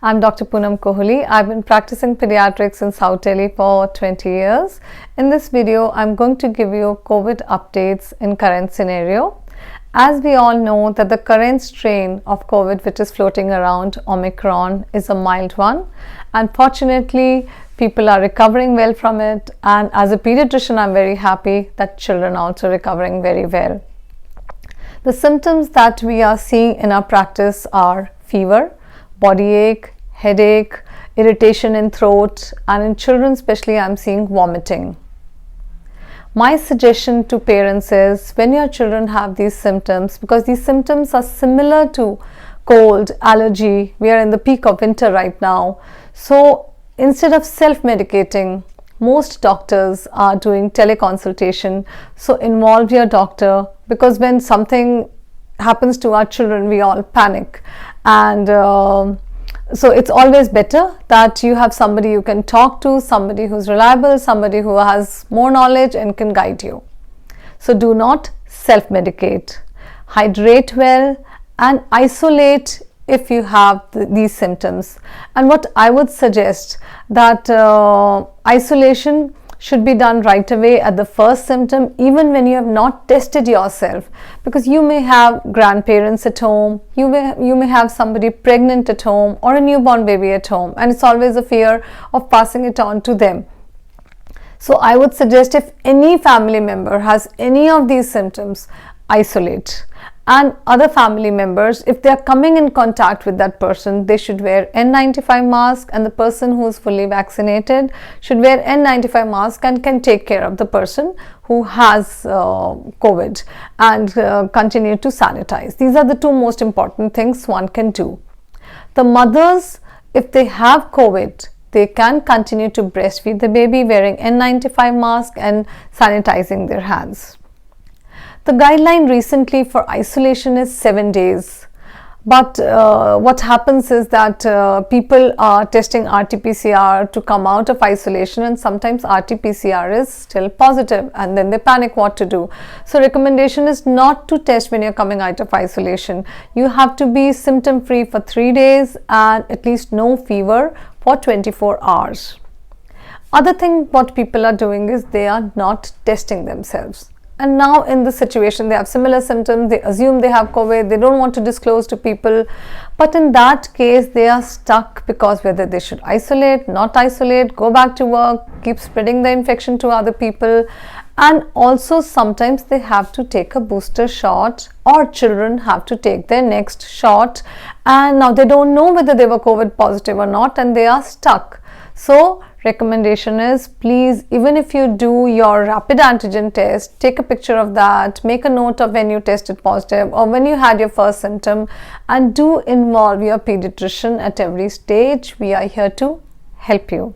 I'm Dr. Poonam Kohli. I've been practicing pediatrics in South Delhi for 20 years. In this video, I'm going to give you COVID updates in current scenario. As we all know that the current strain of COVID which is floating around, Omicron, is a mild one. Unfortunately, people are recovering well from it, and as a pediatrician, I'm very happy that children are also recovering very well. The symptoms that we are seeing in our practice are fever, body ache, headache, irritation in throat, and in children especially I'm seeing vomiting. My suggestion to parents is when your children have these symptoms, because these symptoms are similar to cold, allergy, we are in the peak of winter right now, so instead of self-medicating, most doctors are doing Tele Consultation. So involve your doctor, because when something happens to our children, we all panic, and so it's always better that you have somebody you can talk to, somebody who's reliable, somebody who has more knowledge and can guide you. So do not self-medicate. Hydrate well and isolate if you have these symptoms. And what I would suggest that isolation should be done right away at the first symptom, even when you have not tested yourself, because you may have grandparents at home, you may have somebody pregnant at home or a newborn baby at home, and it's always a fear of passing it on to them. So I would suggest if any family member has any of these symptoms, isolate. And other family members, if they are coming in contact with that person, they should wear N95 mask, and the person who is fully vaccinated should wear N95 mask and can take care of the person who has COVID, and continue to sanitize. These are the two most important things one can do. The mothers, if they have COVID, they can continue to breastfeed the baby wearing N95 mask and sanitizing their hands. The guideline recently for isolation is 7 days, but what happens is that people are testing RT-PCR to come out of isolation, and sometimes RT-PCR is still positive, and then they panic what to do. So recommendation is not to test when you're coming out of isolation. You have to be symptom free for 3 days and at least no fever for 24 hours. Other thing what people are doing is they are not testing themselves. And now in this situation, they have similar symptoms, they assume they have COVID, they don't want to disclose to people. But in that case, they are stuck, because whether they should isolate, not isolate, go back to work, keep spreading the infection to other people. And also sometimes they have to take a booster shot, or children have to take their next shot. And now they don't know whether they were COVID positive or not, and they are stuck. So recommendation is, please, even if you do your rapid antigen test, take a picture of that, make a note of when you tested positive or when you had your first symptom, and do involve your pediatrician at every stage. We are here to help you.